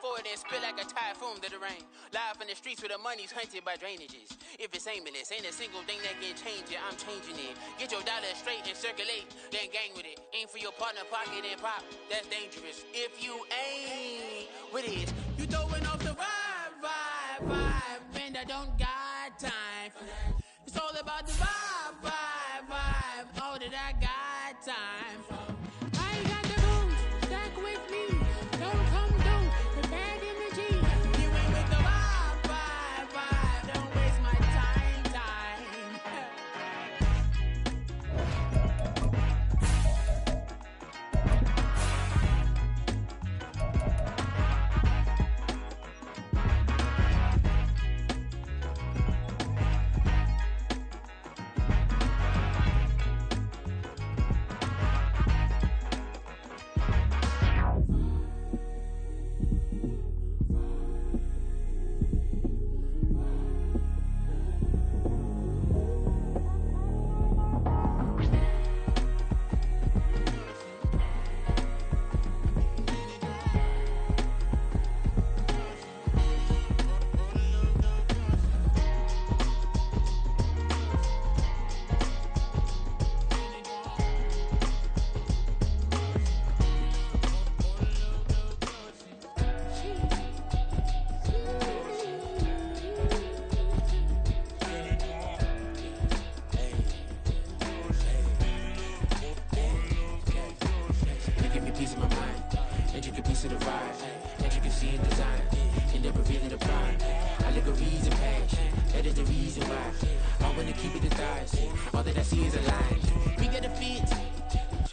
forward and spill like a typhoon to the rain. Live in the streets where the money's hunted by drainages. If it's aimless, ain't a single thing that can change it, I'm changing it. Get your dollar straight and circulate, then gang with it. Aim for your partner pocket and pop, that's dangerous. If you ain't with it, you throwing off the vibe, and I don't got time for that. It's all about the vibe, all that I got time for. I ain't got the booze, stack with me. Don't come through with bad energy. You ain't with the vibe, don't waste my time.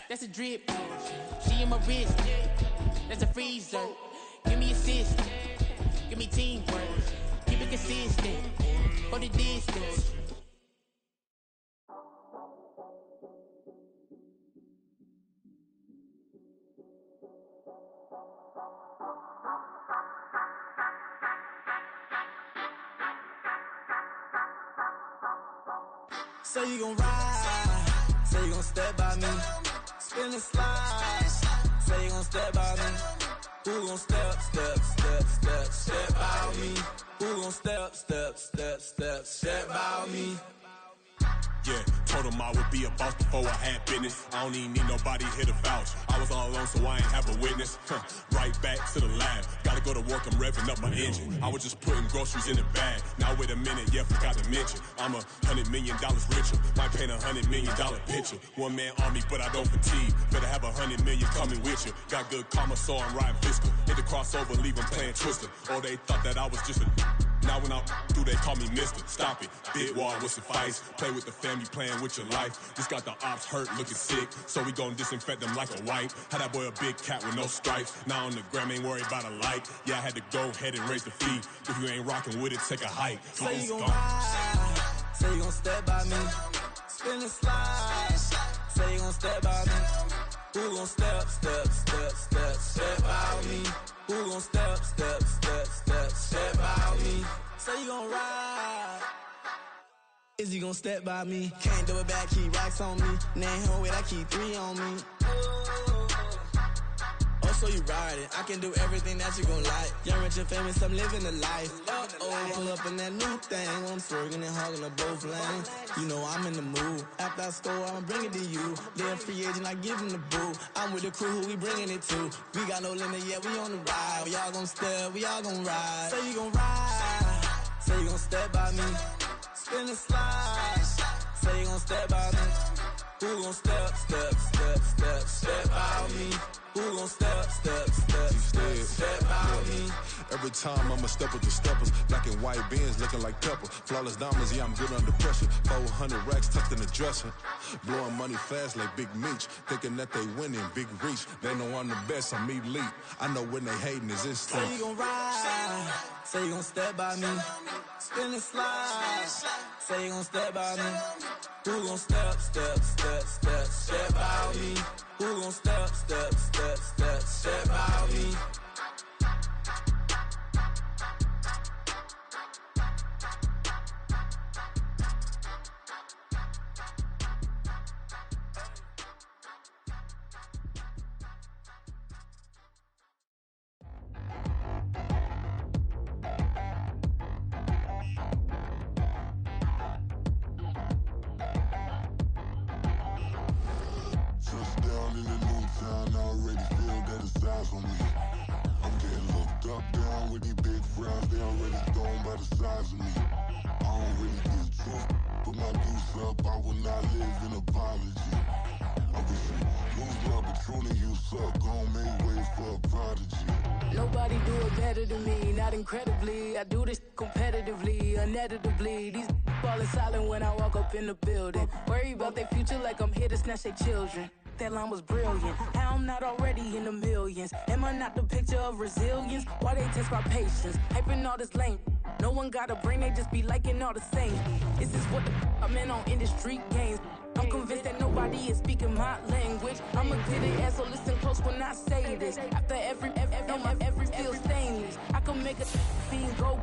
That's a drip. She in my wrist. That's a freezer. Give me assist. Give me teamwork. Keep it consistent. For the distance. Say you gon' ride, say you gon' step by me, spin and slide, say you gon' step by me, who gon' step by me, who gon' step by me. Yeah, told him I would be a boss before I had business. I don't even need nobody here to vouch. I was all alone, so I ain't have a witness. Right back to the lab. Gotta go to work, I'm revving up my engine. I was just putting groceries in the bag. Now wait a minute, yeah, forgot to mention. I'm $100 million richer. Might paint $100 million picture. One man army, but I don't fatigue. Better have 100 million coming with you. Got good karma, so I'm riding fiscal. Hit the crossover, leave them playing Twister. Oh, they thought that I was just a... Now when I do, they call me Mister. Stop it. Big wall with some fights. Play with the family, playing with your life. Just got the ops hurt, looking sick. So we gon' disinfect them like a wipe. Had that boy a big cat with no stripes. Now on the gram, ain't worried about a light. Yeah, I had to go ahead and raise the fee. If you ain't rocking with it, take a hike. Say you gon' ride. Say you gon' step by me. Spin and slide. Say you gon' step by me. Who gon' step by me? Who gon' step by me? Say you gon' ride. Is he gon' step by me? Can't do it back, keep racks on me. Name home with I keep 3 on me. Oh, so you riding. I can do everything that you gon' like. Young, rich, and famous, I'm living the life. Oh, pull up in that new thing. I'm swerving and hogging up both lanes. You know I'm in the mood. After I score, I'ma bring it to you. They're a free agent, I give him the boo. I'm with the crew, who we bringing it to. We got no limit, yeah, we on the ride. We all gon' step, we all gon' ride. Say you gon' ride. Say you gon' step by me. Spin and slide. Say you gon' step by me. Who gon' step by me? Who gon' step by me? Every time I'ma step with the steppers. Black and white beans looking like pepper. Flawless diamonds, yeah, I'm good under pressure. 400 racks tucked in the dresser. Blowing money fast like Big Meech. Thinking that they winning, big reach. They know I'm the best, I'm elite. I know when they hating is instinct. Say you gon' ride. Say you gon' step by me. Spin and slide. Say you gon' step by me. Who gon' step by me? Who gon' step by me? already feel that it's eyes on me. I'm getting looked up, down with these big frowns. They already gone by the size of me. I don't really get truth, but my deuce up. I will not live in apology. I wish you lose love, but truly you suck. Gon' make way for a prodigy. Nobody do it better than me, not incredibly. I do this competitively, uneditably. These falling silent when I walk up in the building. Worry about their future like I'm here to snatch their children. That line was brilliant. How I'm not already in the millions? Am I not the picture of resilience? Why they test my patience? Hyping all this lame. No one got a brain, they just be liking all the same. This is what the I'm in on industry games. I'm convinced that nobody is speaking my language. I'm a good ass, so listen close when I say this. After every feel stainless, I can make a scene go.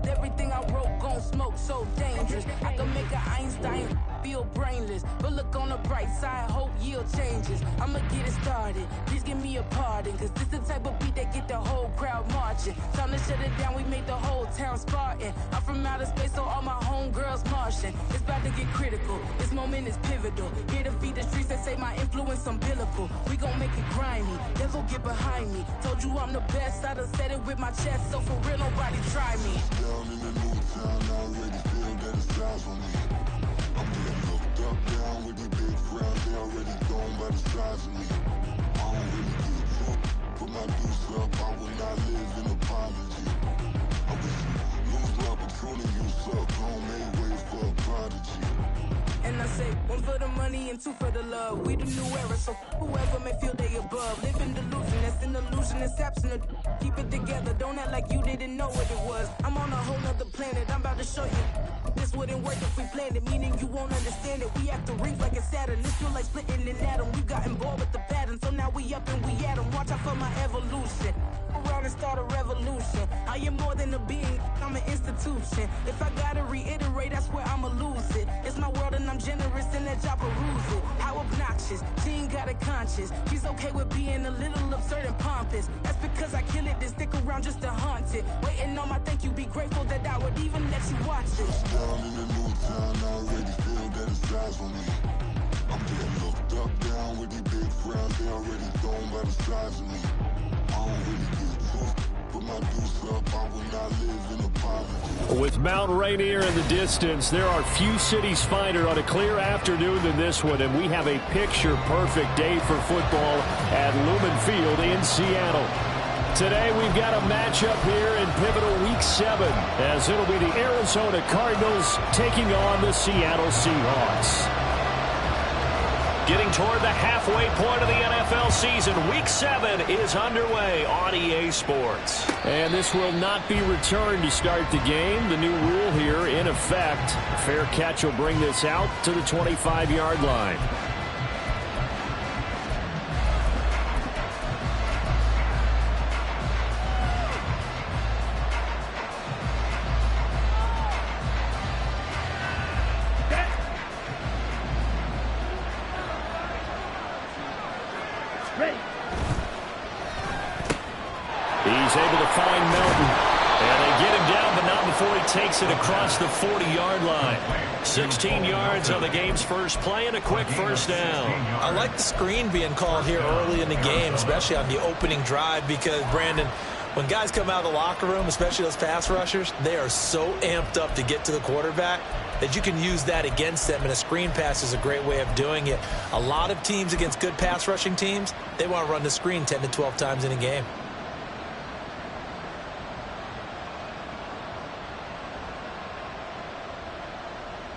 Everything I wrote gon' smoke, so dangerous. I can make an Einstein feel brainless, but look on the bright side, hope yield changes. I'ma get it started, please give me a pardon, cause this the type of beat that get the whole crowd marching. Time to shut it down, we made the whole town Spartan. I'm from outer space, so all my homegirls Martian. It's about to get critical, this moment is pivotal. Here to feed the streets that say my influence umbilical. We gon' make it grimy, devil get behind me. Told you I'm the best, I done said it with my chest, so for real nobody try me. Down in the new town, I already feel that it's eyes on me. I'm getting looked up, down with these big frowns. They already gone by the size of me. I don't really get truth, but my deuce up. I will not live in apology. I wish you lose love, but truly you suck. Gon' make way for a prodigy. And I say, one for the money and two for the love. We the new era, so whoever may feel they above. Live in delusion, that's an illusion, it's absent. Keep it together, don't act like you didn't know what it was. I'm on a whole nother planet, I'm about to show you. This wouldn't work if we planned it, meaning you won't understand it. We have to rings like a Saturn, this feel like splitting an atom. We got involved with the pattern, so now we up and we at 'em. Watch out for my evolution. Around and start a revolution. I am more than a being, I'm an institution. If I gotta reiterate, that's where I'ma lose it. It's my world and I'm generous and that job peruse it. How obnoxious, she ain't got a conscience. She's okay with being a little absurd and pompous. That's because I kill it, then stick around just to haunt it. Waiting on my thank you, be grateful that I would even let you watch it. Down in the new town, I already feel that it's eyes on me. I'm getting looked up, down with these big frowns. They already gone by the size of me. I don't really get truth, but my deuce up. I will not live in apology. With Mount Rainier in the distance, there are few cities finer on a clear afternoon than this one, and we have a picture-perfect day for football at Lumen Field in Seattle. Today we've got a matchup here in pivotal Week 7, as it'll be the Arizona Cardinals taking on the Seattle Seahawks. Getting toward the halfway point of the NFL season, Week 7 is underway on EA Sports. And this will not be returned to start the game. The new rule here in effect. A fair catch will bring this out to the 25-yard line. He's able to find Melton. And they get him down, but not before he takes it across the 40-yard line. 16 yards on the game's first play and a quick first down. I like the screen being called here early in the game, especially on the opening drive, because, Brandon, when guys come out of the locker room, especially those pass rushers, they are so amped up to get to the quarterback that you can use that against them, and a screen pass is a great way of doing it. A lot of teams against good pass rushing teams, they want to run the screen 10 to 12 times in a game.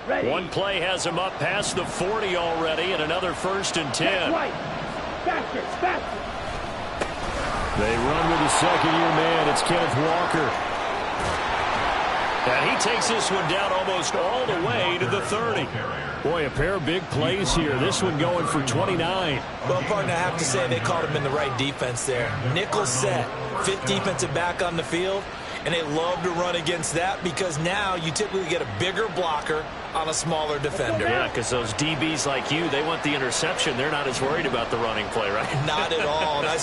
One play has him up past the 40 already, and another 1st and 10. Right. Faster, faster. They run with the second-year man. It's Kenneth Walker. And he takes this one down almost all the way to the 30. Boy, a pair of big plays here. This one going for 29. Well, partner, I have to say they called him in the right defense there. Nickel set, 5th defensive back on the field, and they love to run against that because now you typically get a bigger blocker on a smaller defender. Yeah, because those DBs like you, they want the interception. They're not as worried about the running play, right? Not at all. And I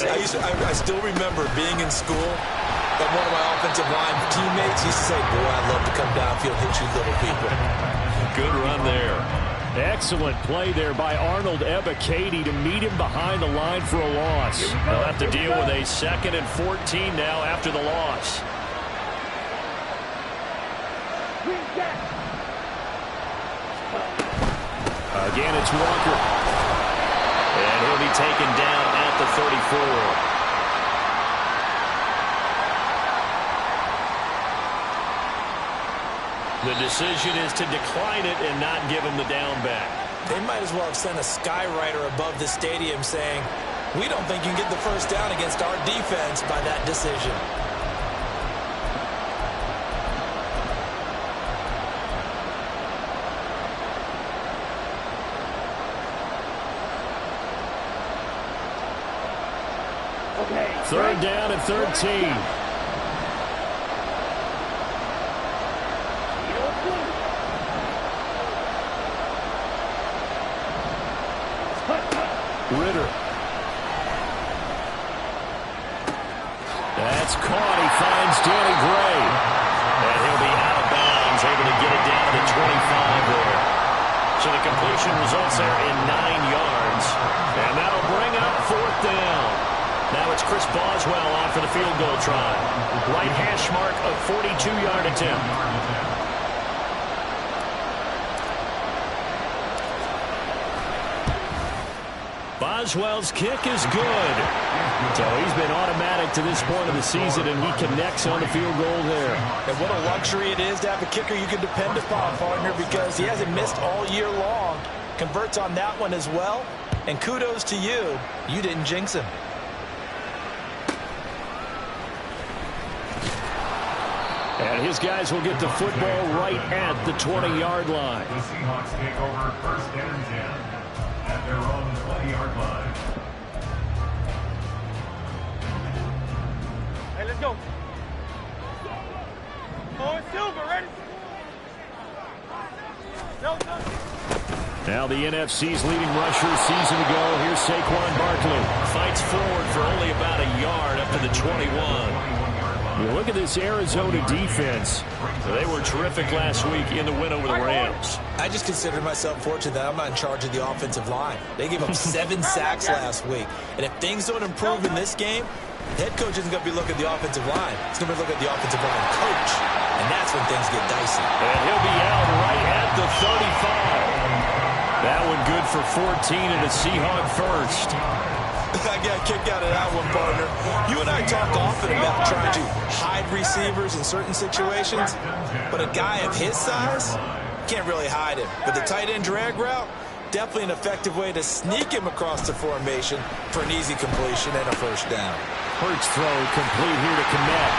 still remember being in school, but one of my offensive line teammates used to say, boy, I'd love to come downfield and hit you little people. Good run there. Excellent play there by Arnold Ebiketie to meet him behind the line for a loss. They'll have to deal with a 2nd and 14 now after the loss. Again, it's Walker. And he'll be taken down at the 34. The decision is to decline it and not give him the down back. They might as well have sent a skywriter above the stadium saying, we don't think you can get the first down against our defense by that decision. Okay. 3rd down and 13. Ritter. That's caught. He finds Danny Gray. And he'll be out of bounds, able to get it down to the 25 there. So the completion results there in 9 yards. And that'll bring up 4th down. Now it's Chris Boswell on for the field goal try. Right hash mark of 42-yard attempt. Boswell's kick is good. So he's been automatic to this point of the season, and he connects on the field goal there. And what a luxury it is to have a kicker you can depend upon, partner, because he hasn't missed all year long. Converts on that one as well. And kudos to you. You didn't jinx him. And his guys will get the football right at the 20-yard line. The Seahawks take over 1st and 10 at their own 20-yard line. Hey, let's go. Oh, it's Silver, ready? No. Now the NFC's leading rusher season ago. Here's Saquon Barkley. Fights forward for only about a yard up to the 21. You look at this Arizona defense. They were terrific last week in the win over the Rams. I just consider myself fortunate that I'm not in charge of the offensive line. They gave up 7 sacks last week. And if things don't improve in this game, the head coach isn't going to be looking at the offensive line. He's going to be looking at the offensive line coach. And that's when things get dicey. And he'll be out right at the 35. That one good for 14 and a Seahawk first. I got a kick out of that one, partner. You and I talk often about trying to hide receivers in certain situations, but a guy of his size can't really hide him. But the tight end drag route, definitely an effective way to sneak him across the formation for an easy completion and a first down. Hurts throw complete here to Kmet.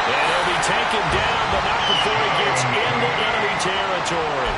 And he'll be taken down, but not before he gets into enemy territory.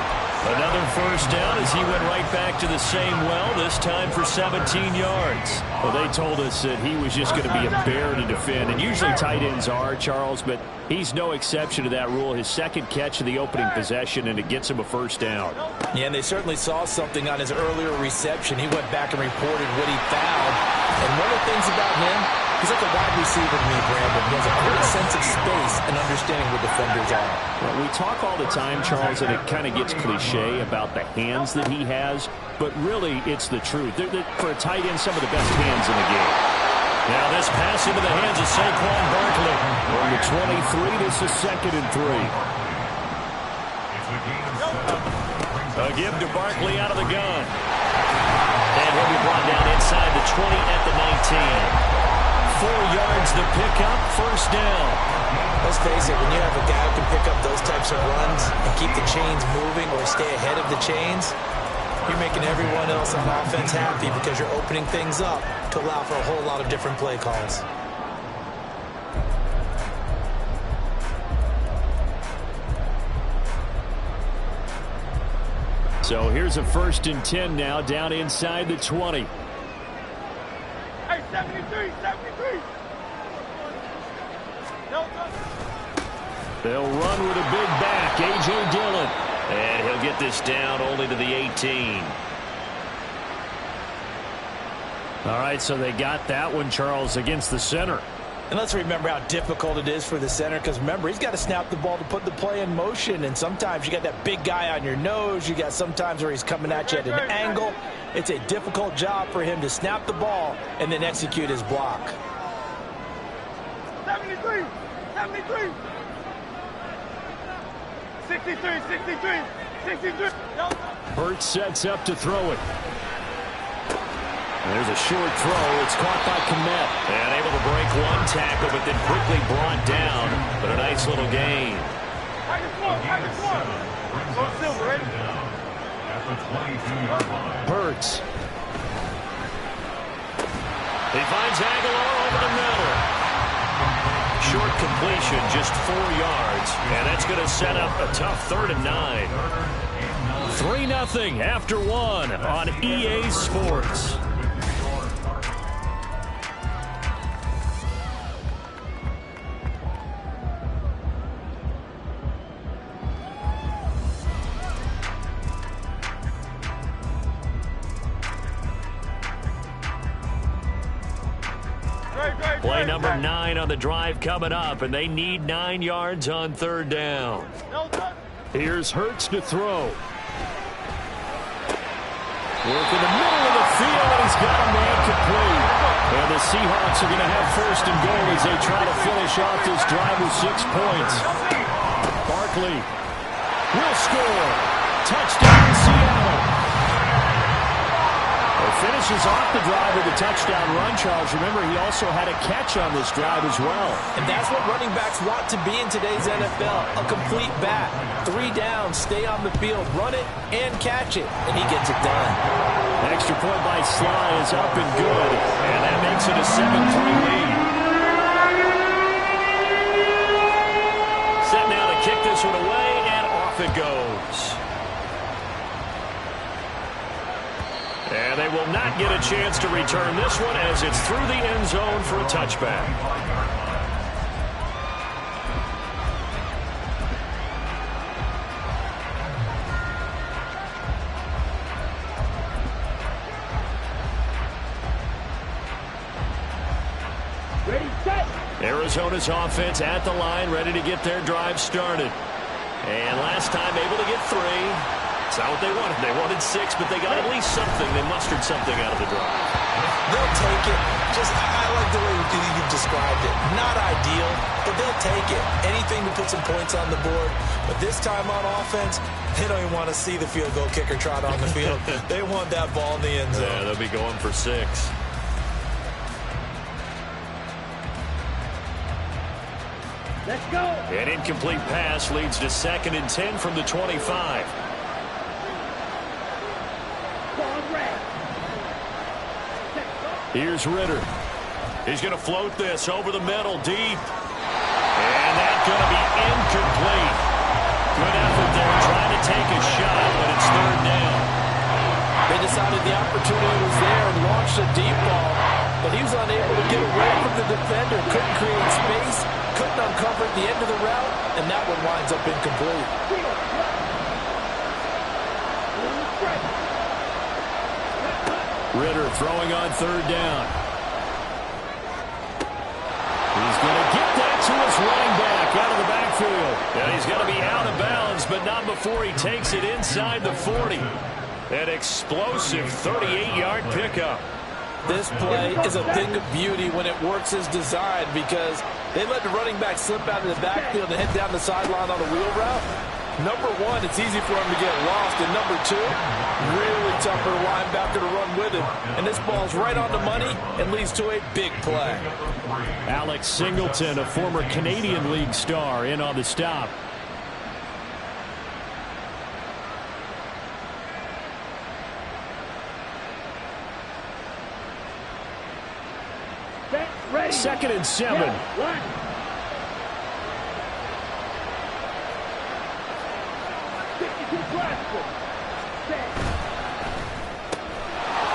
Another first down as he went right back to the same well, this time for 17 yards. Well, they told us that he was just going to be a bear to defend, and usually tight ends are, Charles, but he's no exception to that rule. His second catch of the opening possession, and it gets him a first down. Yeah, and they certainly saw something on his earlier reception. He went back and reported what he found. And one of the things about him, he's like a wide receiver to me, Brandon. He has a great sense of space and understanding where defenders are. Well, we talk all the time, Charles, and it kind of gets cliche about the hands that he has, but really it's the truth. For a tight end, some of the best hands in the game. Now this pass into the hands of Saquon Barkley. On the 23, this is 2nd and 3. A give to Barkley out of the gun. And he'll be brought down inside the 20 at the 19. 4 yards the pickup, first down. Let's face it, when you have a guy who can pick up those types of runs and keep the chains moving or stay ahead of the chains, you're making everyone else on offense happy because you're opening things up to allow for a whole lot of different play calls. So here's a 1st and 10 now, down inside the 20. Hey, 73. No. They'll run with a big back, A.J. Dillon. And he'll get this down only to the 18. All right, so they got that one, Charles, against the center. And let's remember how difficult it is for the center, because remember, he's got to snap the ball to put the play in motion, and sometimes you got that big guy on your nose. You got sometimes where he's coming at you at an angle. It's a difficult job for him to snap the ball and then execute his block. 73, 73. 63, 63, 63. Hurts sets up to throw it. There's a short throw. It's caught by Kmet. And able to break one tackle, but then quickly brought down. But a nice little gain. I just won. Go Silver, ready? At the 22-yard line. Hurts. He finds Aguilar over the middle. Short completion, just 4 yards. And that's going to set up a tough 3rd and 9. 3-0 after 1 on EA Sports. Play number 9 on the drive coming up, and they need 9 yards on 3rd down. Here's Hurts to throw. Work in the middle of the field, and he's got a man complete. And the Seahawks are going to have 1st and goal as they try to finish off this drive with 6 points. Barkley will score. Touchdown, Seattle. Finishes off the drive with a touchdown run, Charles. Remember, he also had a catch on this drive as well. And that's what running backs want to be in today's NFL, a complete back. 3 downs, stay on the field, run it, and catch it. And he gets it done. An extra point by Sly is up and good. And that makes it a 7-3 lead. Set now to kick this one away, and off it goes. And they will not get a chance to return this one as it's through the end zone for a touchback. Ready, set. Arizona's offense at the line, ready to get their drive started. And last time able to get 3. It's not what they wanted. They wanted 6, but they got at least something. They mustered something out of the drive. They'll take it. I like the way you've described it. Not ideal, but they'll take it. Anything to put some points on the board. But this time on offense, they don't even want to see the field goal kicker trot on the field. They want that ball in the end zone. Yeah, they'll be going for 6. Let's go. An incomplete pass leads to 2nd and 10 from the 25. Here's Ritter. He's going to float this over the middle, deep. And that's going to be incomplete. Good effort there, trying to take a shot, but it's 3rd down. They decided the opportunity was there and launched a deep ball, but he was unable to get away from the defender, couldn't create space, couldn't uncover at the end of the route, and that one winds up incomplete. Ritter throwing on 3rd down. He's going to get that to his running back out of the backfield. And he's going to be out of bounds, but not before he takes it inside the 40. An explosive 38-yard pickup. This play is a thing of beauty when it works as designed, because they let the running back slip out of the backfield and head down the sideline on a wheel route. Number 1, it's easy for him to get lost. And number 2, really tough for the linebacker to run with him. And this ball's right on the money and leads to a big play. Alex Singleton, a former Canadian League star, in on the stop. Ready. 2nd and 7. Yeah, 62 classical.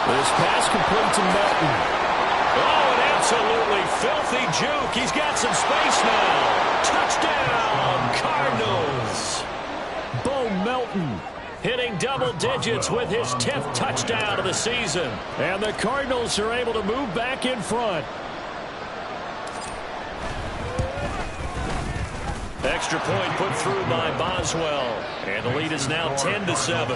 This pass complete to Melton. Oh, an absolutely filthy juke. He's got some space now. Touchdown, Cardinals. Bo Melton hitting double digits with his 10th touchdown of the season. And the Cardinals are able to move back in front. Extra point put through by Boswell. And the lead is now 10-7. Seahawks 7.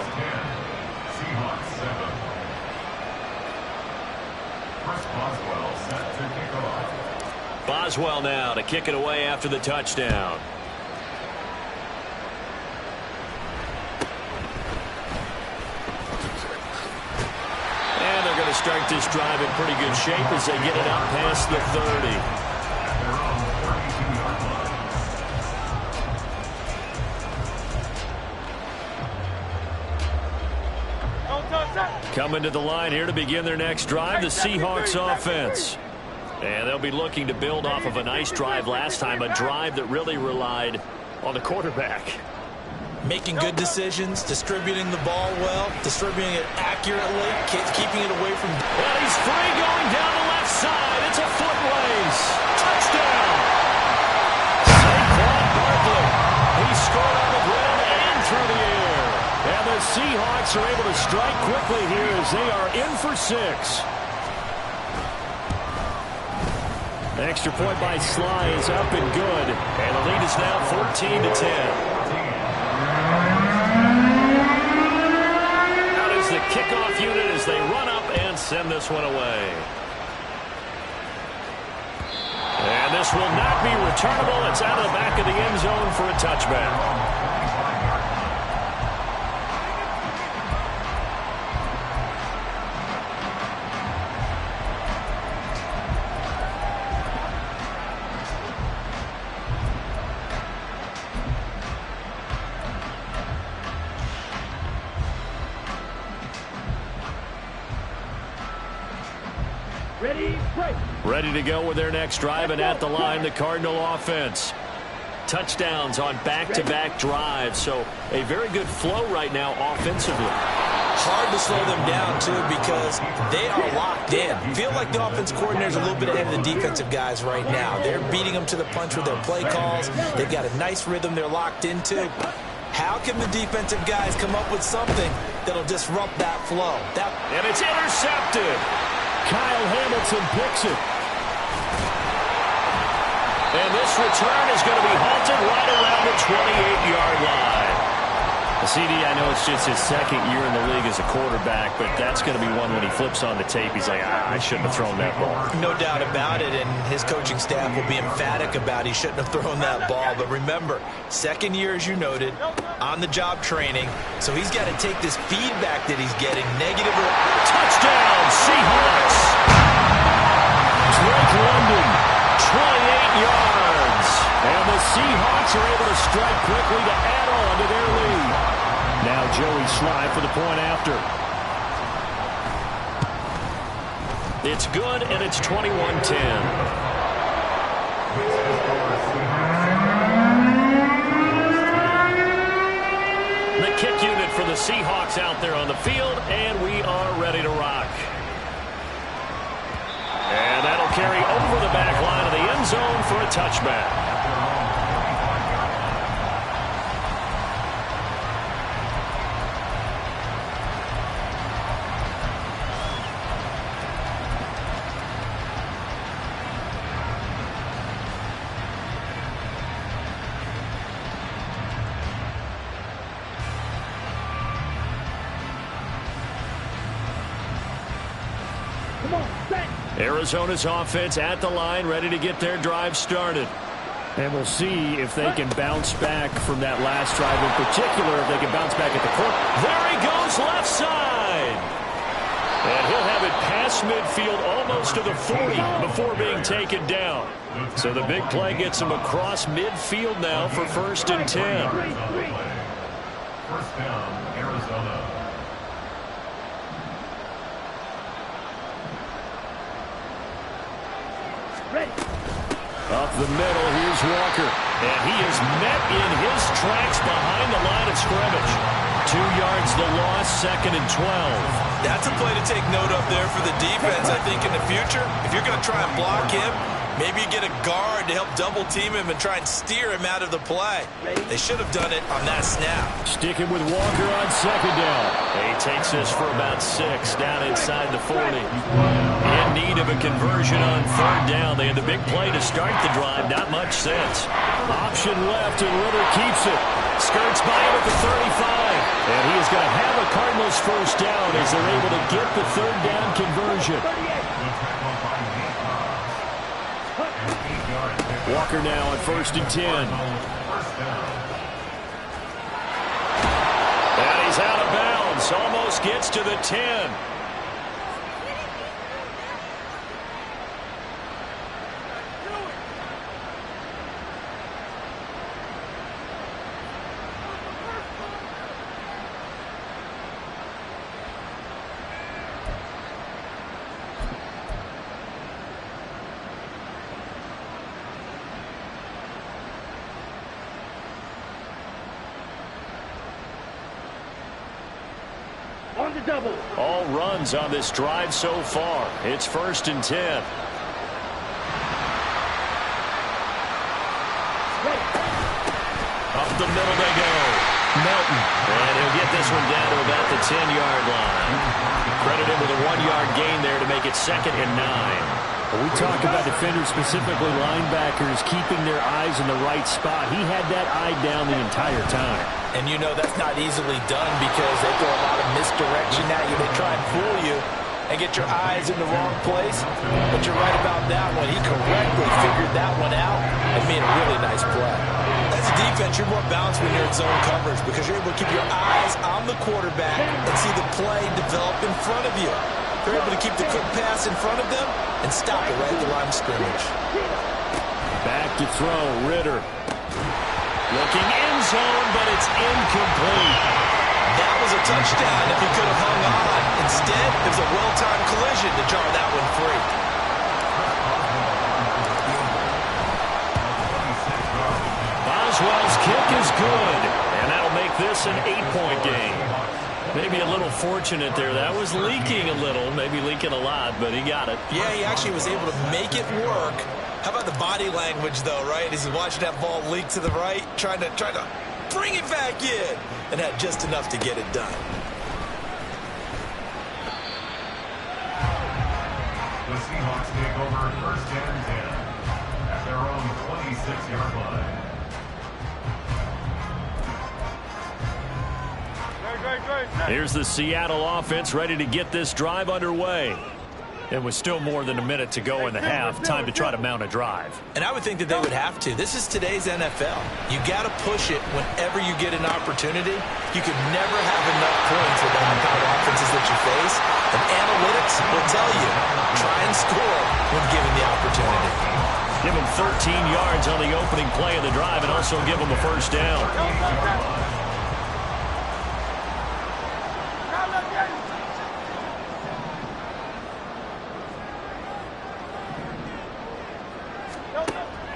Chris Boswell set to kick off. Boswell now to kick it away after the touchdown. And they're going to start this drive in pretty good shape as they get it out past the 30. Coming to the line here to begin their next drive, the Seahawks offense. And they'll be looking to build off of a nice drive last time, a drive that really relied on the quarterback. Making good decisions, distributing the ball well, distributing it accurately, keeping it away from... And he's free going down the left side. It's a foot race. Touchdown. Saquon Barkley. He scored on the ground and through the air. And the Seahawks are able to strike quickly here as they are in for 6. Extra point by Sly is up and good. And the lead is now 14-10. Out is the kickoff unit as they run up and send this one away. And this will not be returnable. It's out of the back of the end zone for a touchback. Ready to go with their next drive, and at the line, the Cardinal offense. Touchdowns on back-to-back drives, so a very good flow right now offensively. Hard to slow them down, too, because they are locked in. Feel like the offense coordinator's a little bit ahead of the defensive guys right now. They're beating them to the punch with their play calls. They've got a nice rhythm they're locked into. How can the defensive guys come up with something that'll disrupt that flow? And it's intercepted. Kyle Hamilton picks it. And this return is going to be halted right around the 28-yard line. CD, I know it's just his second year in the league as a quarterback, but that's going to be one when he flips on the tape. He's like, I shouldn't have thrown that ball. No doubt about it, and his coaching staff will be emphatic about he shouldn't have thrown that ball. But remember, second year, as you noted, on-the-job training, so he's got to take this feedback that he's getting, negative or... Touchdown, Seahawks! Drake London, 28 yards. And the Seahawks are able to strike quickly to add on to their lead. Now Joey Sly for the point after. It's good, and it's 21-10. The kick unit for the Seahawks out there on the field, and we are ready to rock. And that'll carry over the back line of the end zone for a touchback. Arizona's offense at the line, ready to get their drive started. And we'll see if they can bounce back from that last drive in particular, if they can bounce back at the corner. There he goes, left side. And he'll have it past midfield almost to the 40 before being taken down. So the big play gets him across midfield now for 1st and 10. First down, Arizona. Up the middle, here's Walker. And he is met in his tracks behind the line of scrimmage. 2 yards the loss, 2nd and 12. That's a play to take note of there for the defense. I think in the future, if you're going to try and block him, maybe you get a guard to help double-team him and try and steer him out of the play. They should have done it on that snap. Sticking with Walker on 2nd down. He takes this for about 6 down inside the 40. In need of a conversion on 3rd down. They had the big play to start the drive. Not much sense. Option possession left, and Ritter keeps it. Skirts by him at the 35. And he is going to have a Cardinals first down as they're able to get the third down conversion. Walker now on 1st and 10. And he's out of bounds. Almost gets to the 10. All runs on this drive so far. It's 1st and 10. Up the middle they go. Melton. And he'll get this one down to about the 10-yard line. Credited with a 1-yard gain there to make it 2nd and 9. We talk about defenders, specifically linebackers, keeping their eyes in the right spot. He had that eye down the entire time. And you know that's not easily done because they throw a lot of misdirection at you. They try and fool you and get your eyes in the wrong place. But you're right about that one. He correctly figured that one out and made a really nice play. As a defense, you're more balanced when you're in zone coverage because you're able to keep your eyes on the quarterback and see the play develop in front of you. They're able to keep the quick pass in front of them and stop it right at the line of scrimmage. Back to throw, Ritter. Looking end zone, but it's incomplete. That was a touchdown if he could have hung on. Instead, it was a well-timed collision to jar that one free. Boswell's kick is good, and that'll make this an 8-point game. Maybe a little fortunate there. That was leaking a little, maybe leaking a lot, but he got it. Yeah, he actually was able to make it work. How about the body language, though, right? As he's watching that ball leak to the right, trying to bring it back in, and had just enough to get it done. The Seahawks take over 1st and 10 at their own 26-yard line. Here's the Seattle offense ready to get this drive underway. And with still more than a minute to go in the half, time to try to mount a drive. And I would think that they would have to. This is today's NFL. You got to push it whenever you get an opportunity. You could never have enough points with the kind of offenses that you face. And analytics will tell you, try and score when given the opportunity. Give them 13 yards on the opening play of the drive and also give them a first down.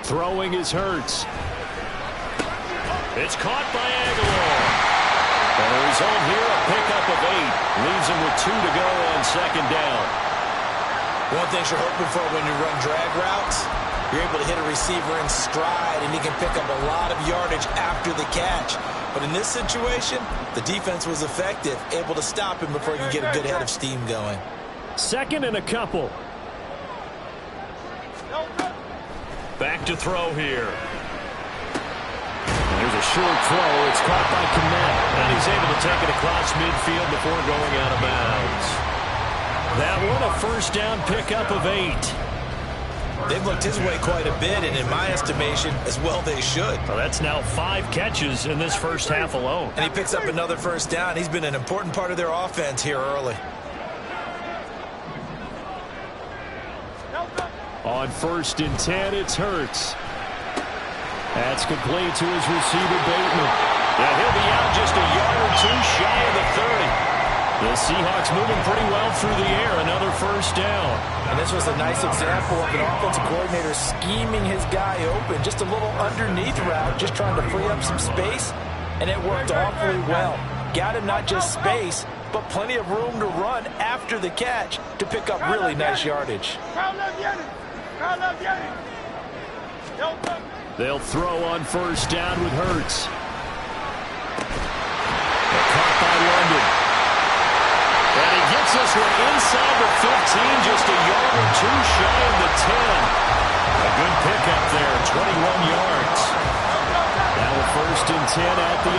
Throwing is Hurts. It's caught by Aguilar. The result here, a pickup of 8. Leaves him with 2 to go on 2nd down. One thing you're hoping for when you run drag routes, you're able to hit a receiver in stride, and he can pick up a lot of yardage after the catch. But in this situation, the defense was effective, able to stop him before he could get a good head of steam going. 2nd and a couple. Back to throw here. There's a short throw. It's caught by Kmet. And he's able to take it across midfield before going out of bounds. That one, a first down pickup of 8. They've looked his way quite a bit, and in my estimation, as well they should. Well, that's now 5 catches in this first half alone. And he picks up another first down. He's been an important part of their offense here early. On 1st and 10, it's Hurts. That's complete to his receiver, Bateman. Yeah, he'll be out just a yard or 2 shy of the 30. The Seahawks moving pretty well through the air. Another first down. And this was a nice example of an offensive coordinator scheming his guy open. Just a little underneath route, just trying to free up some space. And it worked awfully well. Got him not just space, but plenty of room to run after the catch to pick up really nice yardage. They'll throw on first down with Hurts. Caught by London. And he gets this one inside the 15, just a yard or 2 shy of the 10. A good pickup there, 21 yards. 10 at the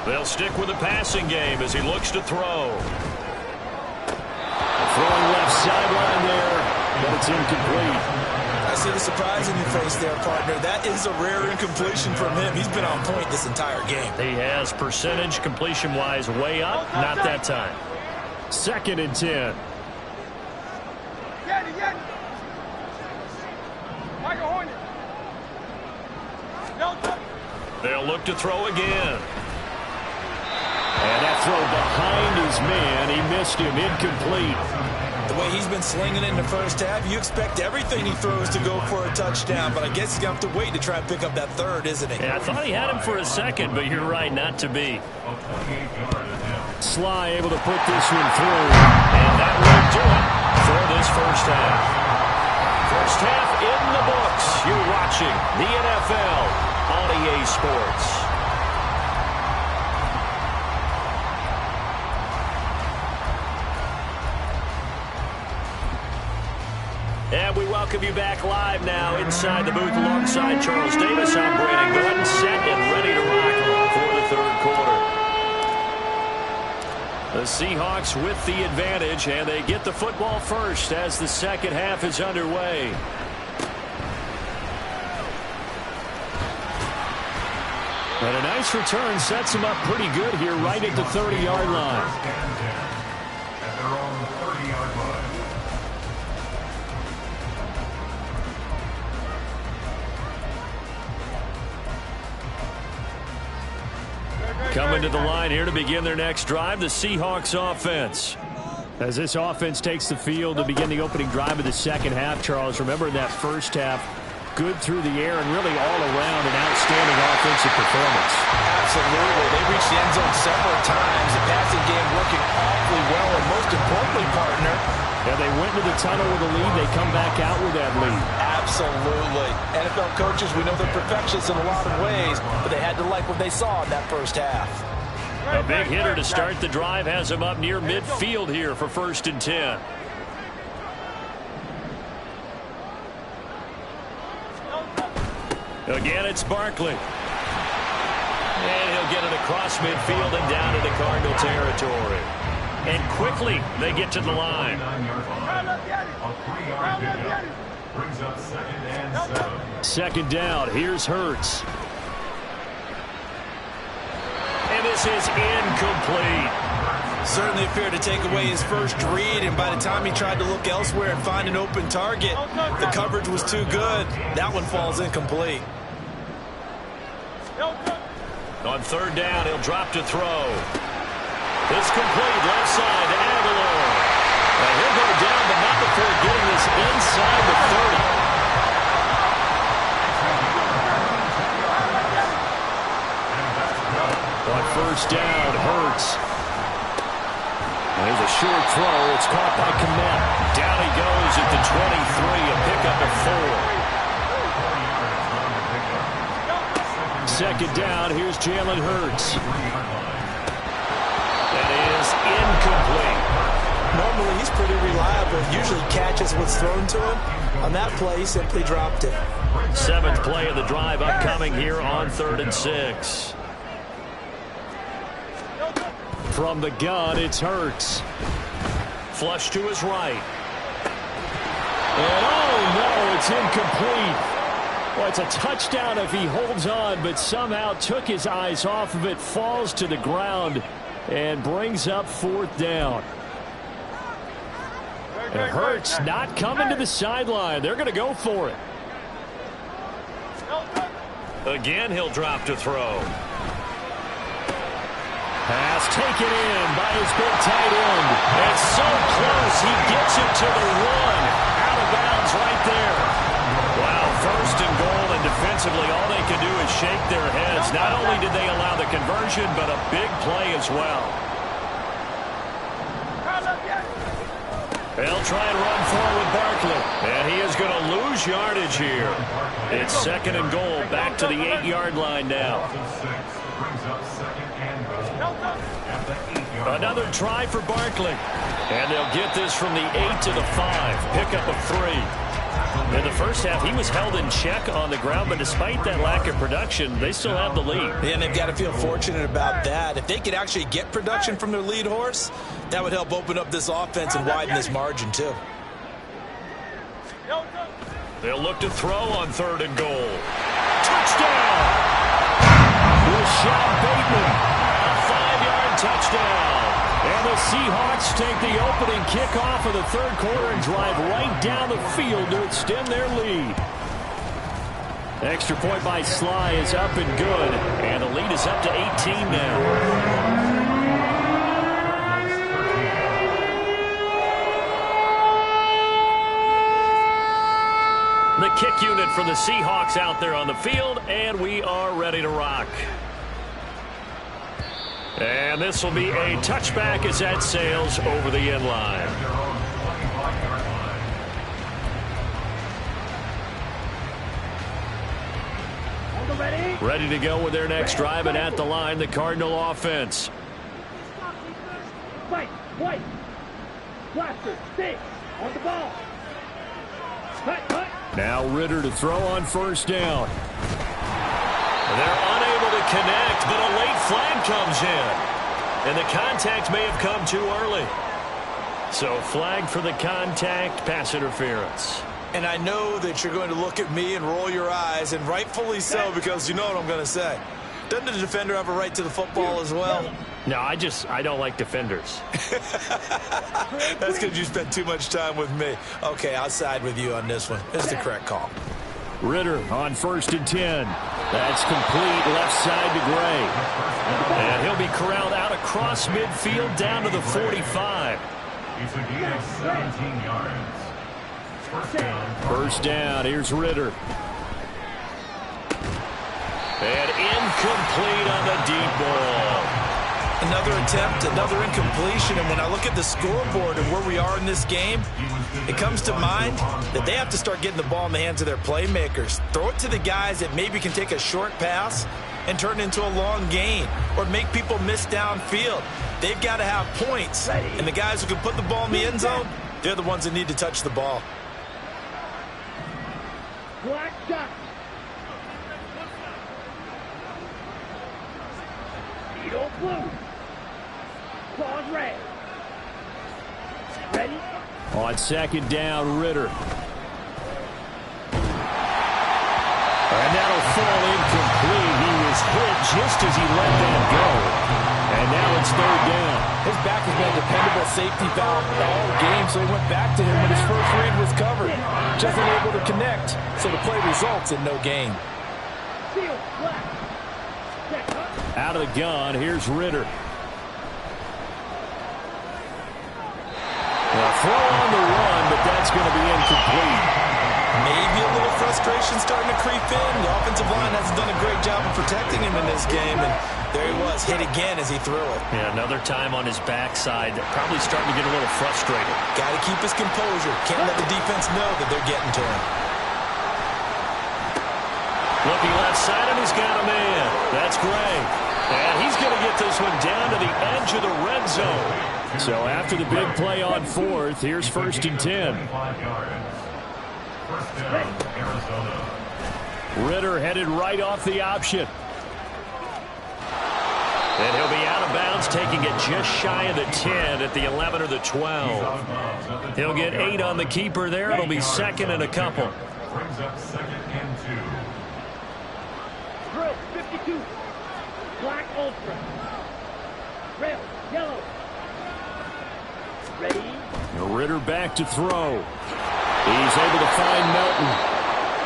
11. They'll stick with the passing game as he looks to throw. Throwing left sideline there, but it's incomplete. I see the surprise in your face there, partner. That is a rare incompletion from him. He's been on point this entire game. He has percentage completion-wise way up. Not that time. 2nd and 10. They'll look to throw again. And that throw behind his man. He missed him. Incomplete. The way he's been slinging it in the first half, you expect everything he throws to go for a touchdown, but I guess he's going to have to wait to try and pick up that third, isn't he? Yeah, I thought he had him for a second, but you're right, not to be. Sly able to put this one through, and that will do it for this first half. First half in the books. You're watching the NFL on EA Sports. And we welcome you back live now inside the booth alongside Charles Davis. I'm Brandon Gordon, set and ready to rock for the third quarter. The Seahawks with the advantage, and they get the football first as the second half is underway. And a nice return sets them up pretty good here right at the 30-yard line. At their own 30-yard line. Coming to the line here to begin their next drive, the Seahawks offense. As this offense takes the field to begin the opening drive of the second half, Charles, remember that first half, good through the air and really all around an outstanding offensive performance. Absolutely. They reached the end zone several times. The passing game working awfully well, and most importantly, partner, yeah, they went into the tunnel with a lead. They come back out with that lead. Absolutely. NFL coaches, we know they're perfectionists in a lot of ways, but they had to like what they saw in that first half. A big hitter to start the drive has him up near midfield here for 1st and 10. Again, it's Barkley. And he'll get it across midfield and down into Cardinal territory. And quickly, they get to the line. Brings up 2nd and 7. Second down, here's Hurts. And this is incomplete. Certainly appeared to take away his first read, and by the time he tried to look elsewhere and find an open target, the coverage was too good. That one falls incomplete. On 3rd down, he'll drop to throw. It's complete, left side to Aguilar. And he'll go down, but not before getting this inside the 30. On 1st down, Hurts. There's a short throw. It's caught by Kmet. Down he goes at the 23, a pickup of 4. Second down, here's Jalen Hurts. That is incomplete. Normally, he's pretty reliable. Usually catches what's thrown to him. On that play, he simply dropped it. 7th play of the drive upcoming here on 3rd and 6. From the gun, it's Hurts. Flush to his right. And oh no, it's incomplete. Well, it's a touchdown if he holds on, but somehow took his eyes off of it, falls to the ground, and brings up 4th down. And Hurts not coming to the sideline. They're going to go for it. Again, he'll drop to throw. Pass taken in by his big tight end. It's so close, he gets it to the 1. Out of bounds right there. Wow, 1st and goal, and defensively all they can do is shake their heads. Not only did they allow the conversion, but a big play as well. They'll try and run forward Barkley. And he is going to lose yardage here. It's 2nd and goal, back to the 8-yard line now. Another try for Barkley. And they'll get this from the 8 to the 5. Pickup of 3. In the first half, he was held in check on the ground, but despite that lack of production, they still have the lead. And they've got to feel fortunate about that. If they could actually get production from their lead horse, that would help open up this offense and widen this margin, too. They'll look to throw on 3rd and goal. Touchdown! Rashad Bateman, a 5-yard touchdown. And the Seahawks take the opening kickoff of the 3rd quarter and drive right down the field to extend their lead. Extra point by Sly is up and good, and the lead is up to 18 now. The kick unit for the Seahawks out there on the field, and we are ready to rock. And this will be a touchback as that sails over the end line. Ready to go with their next drive, and at the line, the Cardinal offense. White, blaster, stick, on the ball. Now Ritter to throw on 1st down. They're unable to connect, but a late flag comes in. And the contact may have come too early. So flag for the contact, pass interference. And I know that you're going to look at me and roll your eyes, and rightfully so, because you know what I'm going to say. Doesn't the defender have a right to the football as well? No, I don't like defenders. That's because you spent too much time with me. Okay, I'll side with you on this one. It's the correct call. Ritter on 1st and 10. That's complete left side to Gray. And he'll be corralled out across midfield down to the 45. He's a gain of 17 yards. First down, here's Ritter. And incomplete on the deep ball. Another attempt, another incompletion, and when I look at the scoreboard and where we are in this game, it comes to mind that they have to start getting the ball in the hands of their playmakers. Throw it to the guys that maybe can take a short pass and turn it into a long gain or make people miss downfield. They've got to have points, and the guys who can put the ball in the end zone, they're the ones that need to touch the ball. Black shot. Beetle blue. Claws red. Ready? On 2nd down, Ritter. And that'll fall incomplete. He was hit just as he let that go. And now it's 3rd down. His back has been a dependable safety valve all game, so he went back to him when his first read was covered. Just unable to connect, so the play results in no gain. Out of the gun, here's Ritter. A throw on the run, but that's going to be incomplete. Maybe a little frustration starting to creep in. The offensive line hasn't done a great job of protecting him in this game, and there he was, hit again as he threw it. Yeah, another time on his backside, probably starting to get a little frustrated. Got to keep his composure. Can't let the defense know that they're getting to him. Looking left side, and he's got a man. That's Gray. And he's going to get this one down to the edge of the red zone. So after the big play on 4th, here's 1st and 10. Ritter headed right off the option. And he'll be out of bounds, taking it just shy of the 10 at the 11 or the 12. He'll get 8 on the keeper there. It'll be 2nd and a couple. Brings up 2nd and 2. Drill 52. Black ultra. Red, yellow. Ready? Ritter back to throw. He's able to find Melton.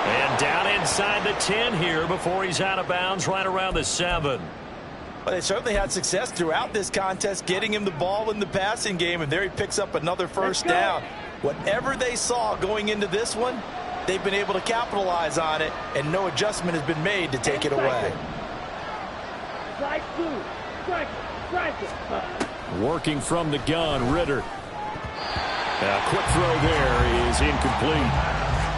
And down inside the 10 here before he's out of bounds right around the 7. Well, they certainly had success throughout this contest getting him the ball in the passing game, and there he picks up another first down. Whatever they saw going into this one, they've been able to capitalize on it, and no adjustment has been made to take it away. Strike blue. Strike it. Working from the gun, Ritter. A quick throw there is incomplete.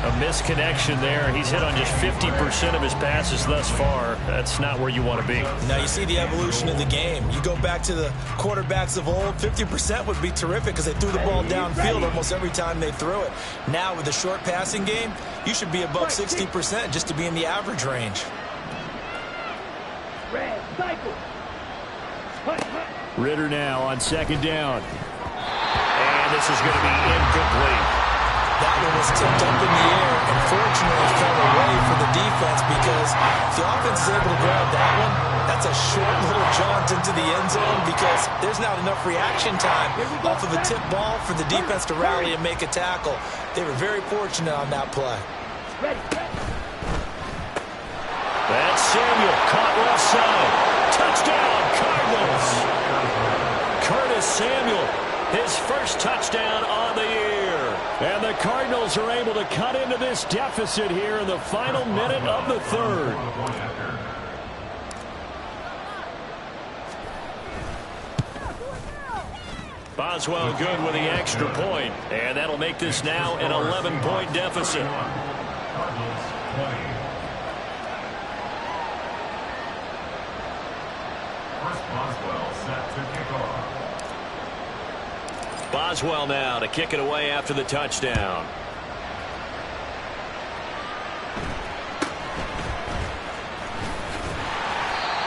A misconnection there. He's hit on just 50% of his passes thus far. That's not where you want to be. Now you see the evolution of the game. You go back to the quarterbacks of old, 50% would be terrific because they threw the ball downfield almost every time they threw it. Now with the short passing game, you should be above 60% just to be in the average range. Ritter now on second down. And this is going to be incomplete. That one was tipped up in the air and fortunately fell away for the defense because if the offense is able to grab that one, that's a short little jaunt into the end zone because there's not enough reaction time off of a tip ball for the defense to rally and make a tackle. They were very fortunate on that play. That's Samuel, caught left side. Touchdown, Cardinals. Curtis Samuel, his first touchdown on the year. And the Cardinals are able to cut into this deficit here in the final minute of the third. Boswell good with the extra point, and that'll make this now an 11-point deficit. Boswell now to kick it away after the touchdown.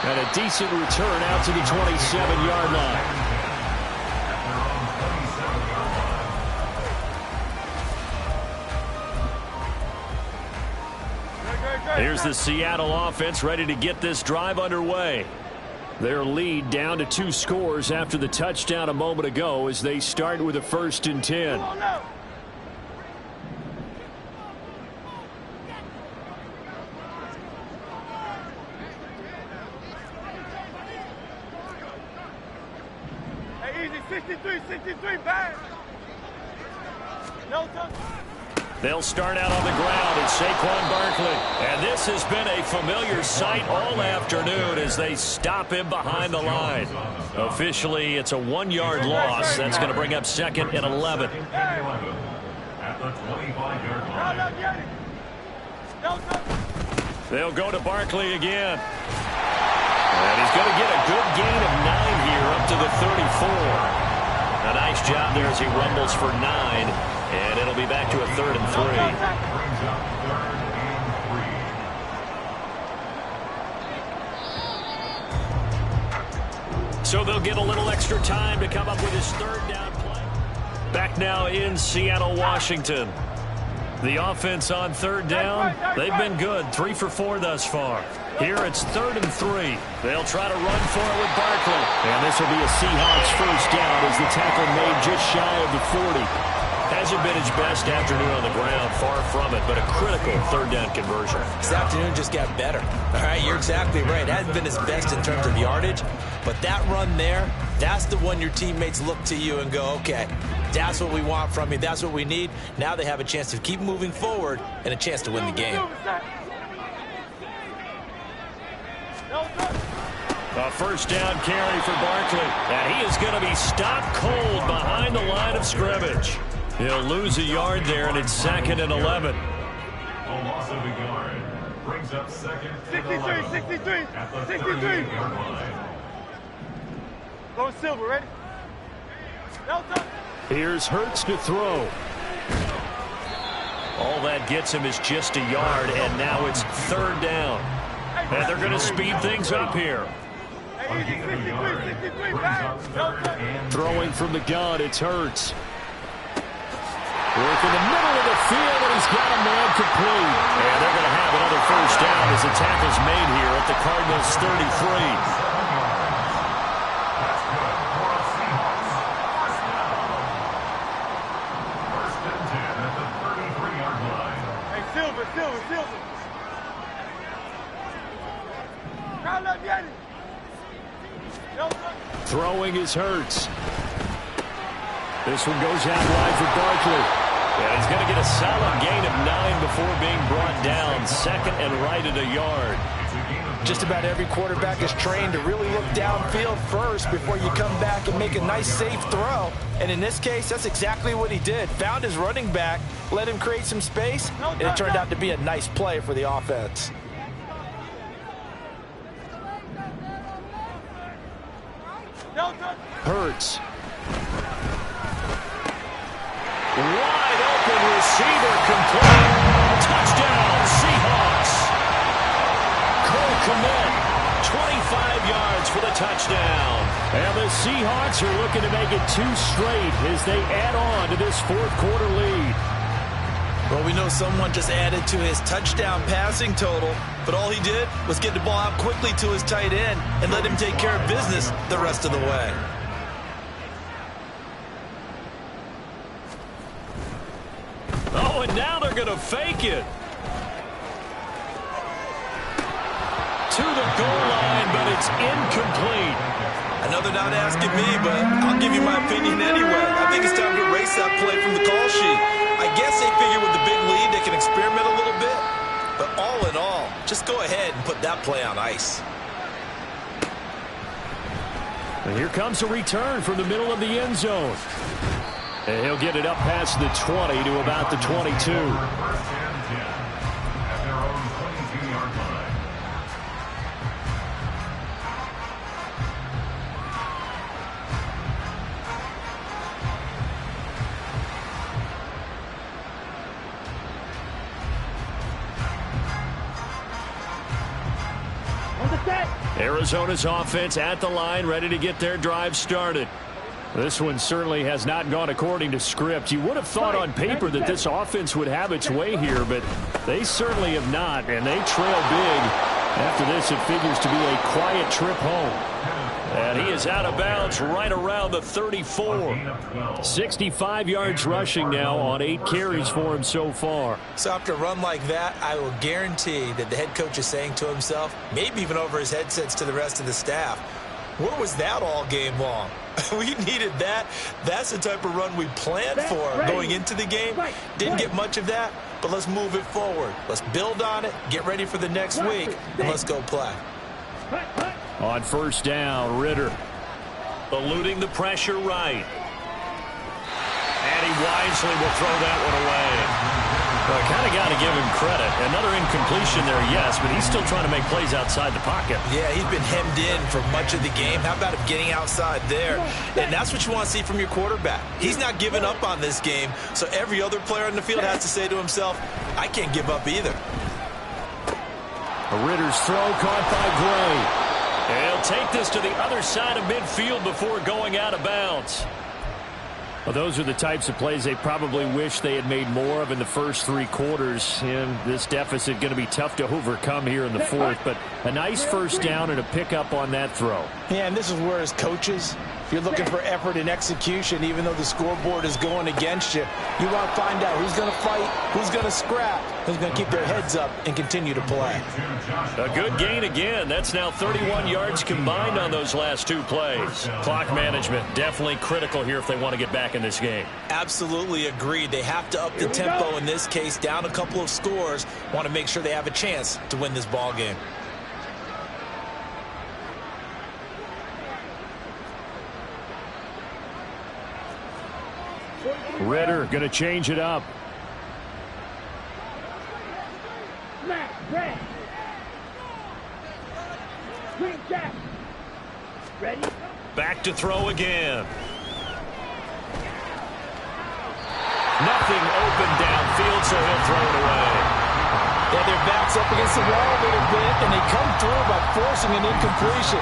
And a decent return out to the 27-yard line. Here's the Seattle offense ready to get this drive underway. Their lead down to 2 scores after the touchdown a moment ago as they start with a 1st and 10. Hey, easy, 63, bang. No touch. They'll start out on the ground at Saquon Barkley. And this has been a familiar sight all afternoon as they stop him behind the line. Officially, it's a 1-yard loss. That's going to bring up 2nd and 11. At the 25-yard line. They'll go to Barkley again. And he's going to get a good gain of 9 here up to the 34. A nice job there as he rumbles for 9. And it'll be back to a 3rd and 3. Brings up 3rd and 3. So they'll get a little extra time to come up with his 3rd down play. Back now in Seattle, Washington. The offense on 3rd down, they've been good. 3 for 4 thus far. Here it's 3rd and 3. They'll try to run for it with Barkley. And this will be a Seahawks 1st down as the tackle made just shy of the 40. Hasn't been his best afternoon on the ground, far from it, but a critical 3rd down conversion. This afternoon just got better. All right, you're exactly right. It hasn't been his best in terms of yardage, but that run there, that's the one your teammates look to you and go, okay, that's what we want from you. That's what we need. Now they have a chance to keep moving forward and a chance to win the game. A 1st down carry for Barkley, and he is going to be stopped cold behind the line of scrimmage. He'll lose a yard there, and it's 2nd and 11. A loss of a yard. Brings up 2nd and 11. 63. At the 38-yard line. Go Silver, ready? No touch. Here's Hurts to throw. All that gets him is just a yard, and now it's 3rd down. And they're going to speed things up here. Hey, easy, 63, bang. No touch. Throwing from the gun, it's Hurts. Work in the middle of the field, and he's got a man complete. And they're going to have another 1st down as the tackle's made here at the Cardinals' 33. Silver. Round up, Yeti. No touch. Throwing is Hurts. This one goes out wide for Barkley. And he's going to get a solid gain of 9 before being brought down. 2nd and right at a yard. Just about every quarterback is trained to really look downfield first before you come back and make a nice, safe throw. And in this case, that's exactly what he did. Found his running back, let him create some space, and it turned out to be a nice play for the offense. Hurts. Wide open receiver complete. Touchdown. touchdown. And the Seahawks are looking to make it 2 straight as they add on to this fourth-quarter lead. Well, we know someone just added to his touchdown passing total, but all he did was get the ball out quickly to his tight end and let him take care of business the rest of the way. Oh, and now they're going to fake it. To the goal line, but it's incomplete. Another not asking me, but I'll give you my opinion anyway. I think it's time to erase that play from the call sheet. I guess they figure with the big lead they can experiment a little bit. But all in all, just go ahead and put that play on ice. And here comes a return from the middle of the end zone. And he'll get it up past the 20 to about the 22. First and 10 at their own 22-yard line. Arizona's offense at the line, ready to get their drive started. This one certainly has not gone according to script. You would have thought on paper that this offense would have its way here, but they certainly have not, and they trail big. After this, it figures to be a quiet trip home. And he is out of bounds right around the 34. 65 yards rushing now on 8 carries for him so far. So after a run like that, I will guarantee that the head coach is saying to himself, maybe even over his headsets to the rest of the staff, where was that all game long? We needed that. That's the type of run we planned for going into the game. Didn't get much of that, but let's move it forward. Let's build on it, get ready for the next week, and let's go play. On first down, Ritter eluding the pressure right. And he wisely will throw that one away. Well, I kind of got to give him credit. Another incompletion there, yes, but he's still trying to make plays outside the pocket. Yeah, he's been hemmed in for much of the game. How about him getting outside there? And that's what you want to see from your quarterback. He's not giving up on this game, so every other player on the field has to say to himself, I can't give up either. Ritter's throw caught by Gray. He'll take this to the other side of midfield before going out of bounds. Well, those are the types of plays they probably wish they had made more of in the first 3 quarters. And this deficit going to be tough to overcome here in the fourth. But a nice first down and a pickup on that throw. Yeah, and this is where as coaches, if you're looking for effort and execution, even though the scoreboard is going against you, you want to find out who's going to fight, who's going to scrap, who's going to keep their heads up and continue to play. A good gain again. That's now 31 yards combined on those last 2 plays. Clock management definitely critical here if they want to get back in this game. Absolutely agreed. They have to up the tempo in this case, down a couple of scores. Want to make sure they have a chance to win this ball game. Ritter going to change it up. Back to throw again. Nothing open downfield, so he'll throw it away. Yeah, their back's up against the wall a little bit, and they come through by forcing an incompletion.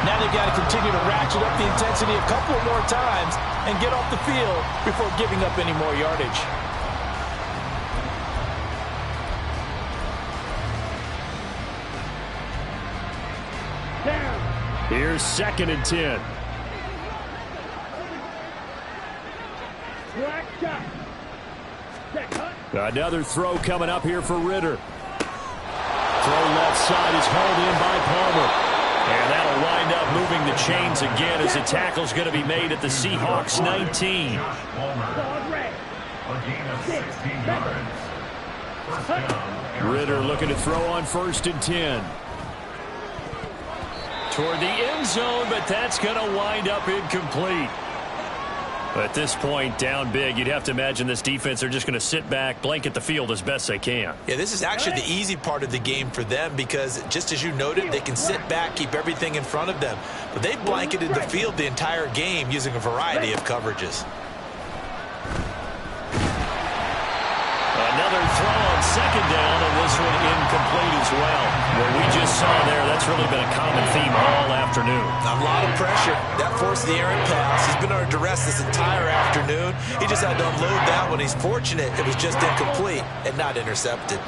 Now they've got to continue to ratchet up the intensity a couple more times and get off the field before giving up any more yardage. Here's 2nd and 10. Another throw coming up here for Ritter. Throw left side is hauled in by Palmer. And that'll wind up moving the chains again as the tackle's going to be made at the Seahawks 19. Ritter looking to throw on 1st and 10. Toward the end zone, but that's going to wind up incomplete. At this point, down big, you'd have to imagine this defense are just going to sit back, blanket the field as best they can. Yeah, this is actually the easy part of the game for them because, just as you noted, they can sit back, keep everything in front of them. But they blanketed the field the entire game using a variety of coverages. Another throw on 2nd down, and this one incomplete as well. What we just saw there, that's really been a common theme all afternoon. A lot of pressure. That forced the errant pass. He's been under duress this entire afternoon. He just had to unload that one. He's fortunate it was just incomplete and not intercepted.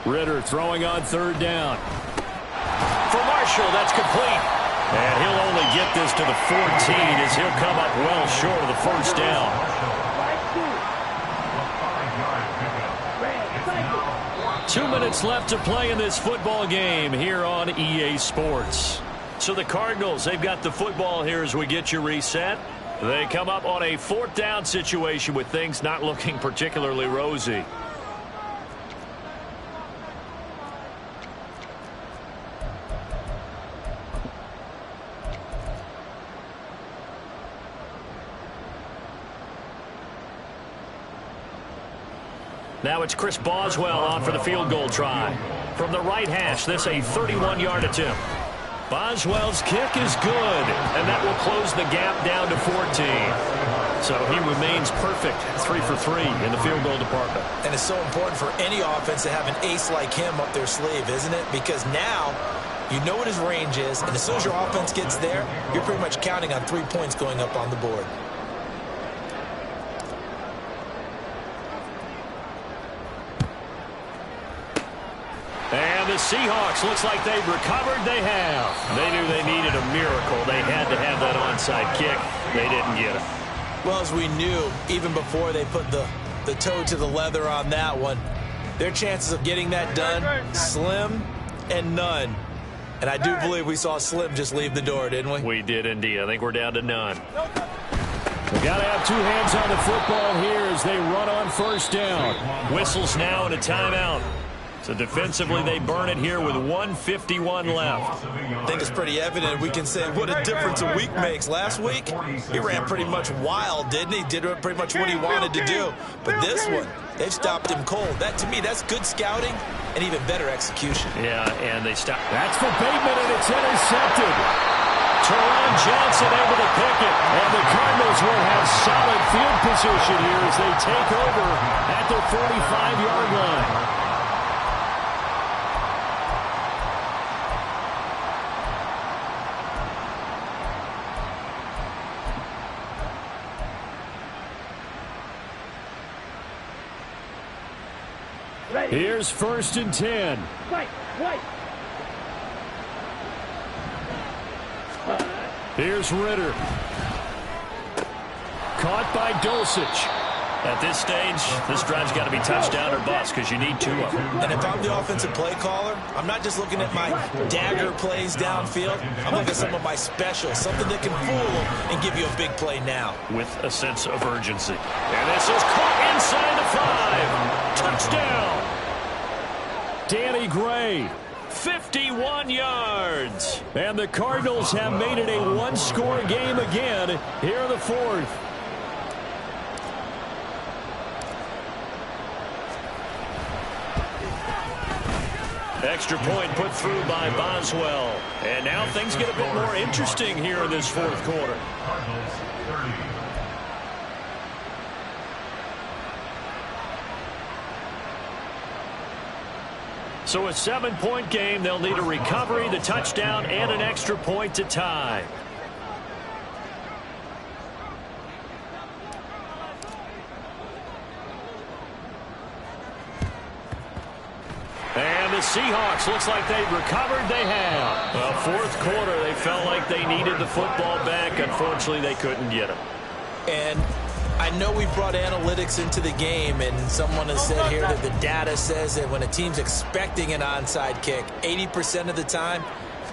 Ritter throwing on third down. For Marshall, that's complete. And he'll only get this to the 14 as he'll come up well short of the first down. 2 minutes left to play in this football game here on EA Sports. So the Cardinals, they've got the football here as we get you reset. They come up on a fourth down situation with things not looking particularly rosy. Now it's Chris Boswell on for the field goal try. From the right hash, this a 31-yard attempt. Boswell's kick is good, and that will close the gap down to 14. So he remains perfect, 3 for 3 in the field goal department. And it's so important for any offense to have an ace like him up their sleeve, isn't it? Because now you know what his range is, and as soon as your offense gets there, you're pretty much counting on 3 points going up on the board. And the Seahawks, looks like they've recovered. They have. They knew they needed a miracle. They had to have that onside kick. They didn't get it. Well, as we knew, even before they put the toe to the leather on that one, their chances of getting that done, slim and none. And I do believe we saw Slim just leave the door, didn't we? We did indeed. I think we're down to none. We've got to have 2 hands on the football here as they run on first down. Whistles now and a timeout. So defensively, they burn it here with 1:51 left. I think it's pretty evident. We can say what a difference a week makes. Last week, he ran pretty much wild, didn't he? Did pretty much what he wanted to do. But this one, they've stopped him cold. That, to me, that's good scouting and even better execution. Yeah, and they stopped. That's for Bateman, and it's intercepted. Teron Johnson able to pick it. And the Cardinals will have solid field position here as they take over at their 45-yard line. Here's 1st and 10. Here's Ritter. Caught by Dulcich. At this stage, this drive's got to be touchdown or bust because you need 2 of them. And if I'm the offensive play caller, I'm not just looking at my dagger plays downfield. I'm looking at some of my specials, something that can fool them and give you a big play now. With a sense of urgency. And this is caught inside the 5. Touchdown. Danny Gray, 51 yards. And the Cardinals have made it a 1-score game again here in the 4th. Extra point put through by Boswell. And now things get a bit more interesting here in this 4th quarter. So a 7-point game. They'll need a recovery, the touchdown, and an extra point to tie. And the Seahawks, looks like they've recovered. They have. Well, 4th quarter, they felt like they needed the football back. Unfortunately, they couldn't get it. And I know we brought analytics into the game, and someone has said here that the data says that when a team's expecting an onside kick, 80% of the time,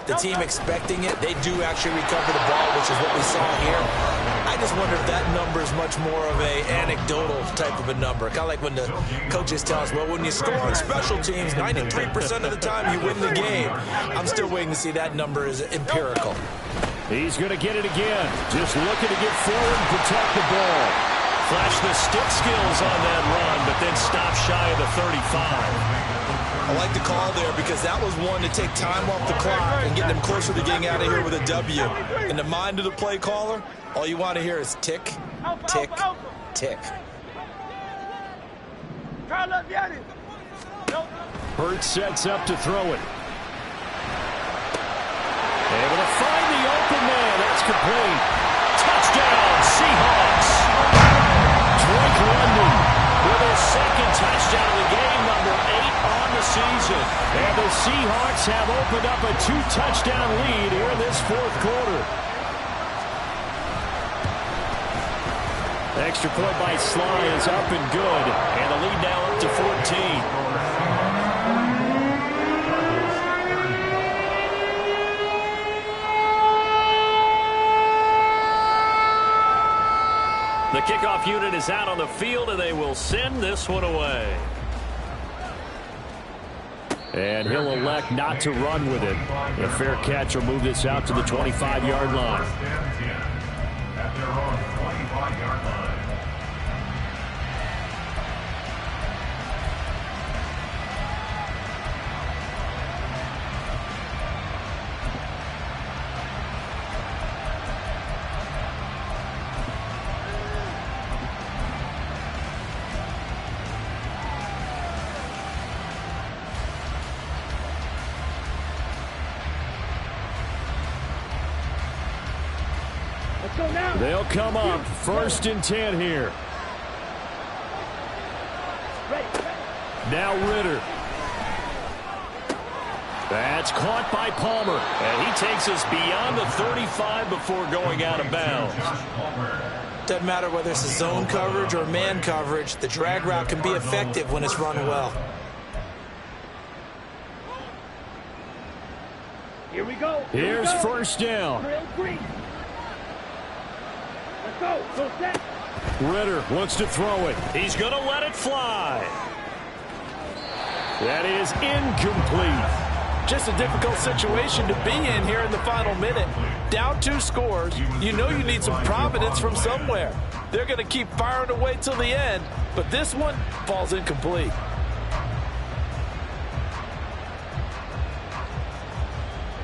the team expecting it, they do actually recover the ball, which is what we saw here. I just wonder if that number is much more of a anecdotal type of a number. Kind of like when the coaches tell us, well, when you score on special teams, 93% of the time you win the game. I'm still waiting to see that number is empirical. He's going to get it again. Just looking to get forward and protect the ball. Flash the stick skills on that run, but then stop shy of the 35. I like the call there because that was one to take time off the clock and get them closer to getting out of here with a W. In the mind of the play caller, all you want to hear is tick, tick, tick. Hurts sets up to throw it. Able to find the open man. That's complete. Touchdown, Seahawks. Drake London with his second touchdown of the game, number 8 on the season. And the Seahawks have opened up a 2-touchdown lead here in this fourth quarter. Extra point by Sly is up and good. And the lead now up to 14. The kickoff unit is out on the field, and they will send this one away. And he'll elect not to run with it. A fair catch will move this out to the 25-yard line. At their own 25-yard line. They'll come up 1st and 10 here. Now Ritter. That's caught by Palmer. And he takes us beyond the 35 before going out of bounds. Doesn't matter whether it's a zone coverage or man coverage, the drag route can be effective when it's run well. Here we go. Here's 1st down. Go set. Ritter wants to throw it. He's going to let it fly. That is incomplete. Just a difficult situation to be in here in the final minute. Down 2 scores. You know you need some providence from somewhere. They're going to keep firing away till the end, but this one falls incomplete.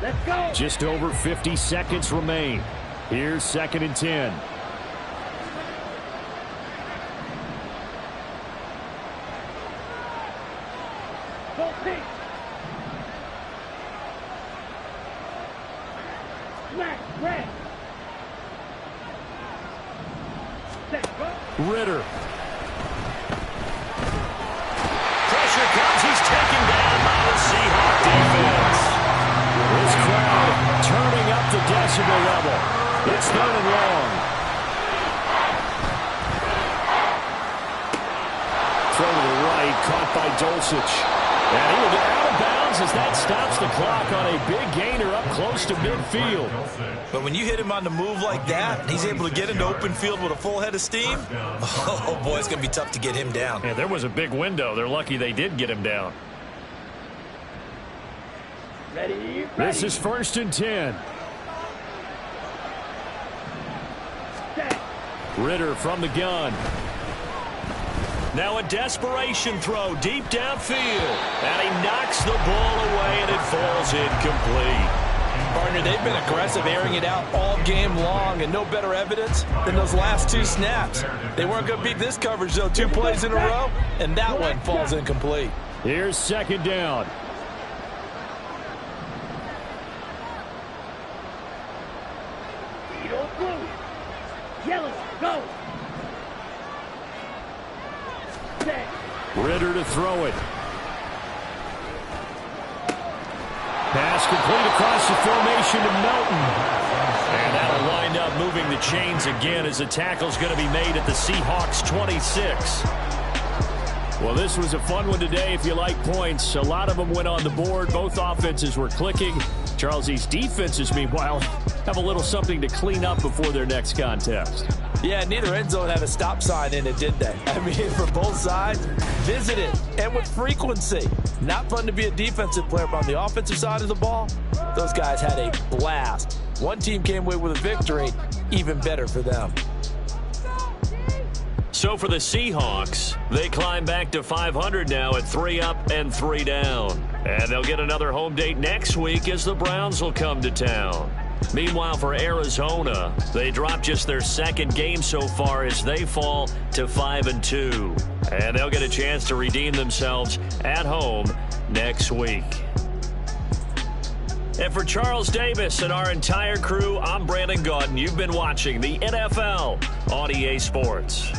Let's go. Just over 50 seconds remain. Here's 2nd and 10. Ritter. Pressure comes. He's taken down by the Seahawks defense. This crowd turning up the decibel level. It's 3rd and long. Throw to the right, caught by Dulcich. And he will get out of bounds as that stops the clock on a big gainer up close to midfield. But when you hit him on the move like that, and he's able to get into open field with a full head of steam, oh boy, it's going to be tough to get him down. Yeah, there was a big window. They're lucky they did get him down. Ready. This is 1st and 10. Ritter from the gun. Now a desperation throw deep downfield. And he knocks the ball away, and it falls incomplete. Partner, they've been aggressive, airing it out all game long, and no better evidence than those last 2 snaps. They weren't going to beat this coverage, though. 2 plays in a row, and that one falls incomplete. Here's 2nd down. Yellow, go. Ritter to throw it. Pass complete across the formation to Melton. And that'll wind up moving the chains again as the tackle's going to be made at the Seahawks 26. Well, this was a fun one today if you like points. A lot of them went on the board. Both offenses were clicking. Charles, these defenses, meanwhile, have a little something to clean up before their next contest. Yeah, neither end zone had a stop sign in it, did they? I mean, for both sides, visit it, and with frequency. Not fun to be a defensive player, but on the offensive side of the ball, those guys had a blast. One team came away with a victory, even better for them. So for the Seahawks, they climb back to 500 now at 3 up and 3 down. And they'll get another home date next week as the Browns will come to town. Meanwhile, for Arizona, they dropped just their second game so far as they fall to 5-2. And they'll get a chance to redeem themselves at home next week. And for Charles Davis and our entire crew, I'm Brandon Gaudin. You've been watching the NFL on EA Sports.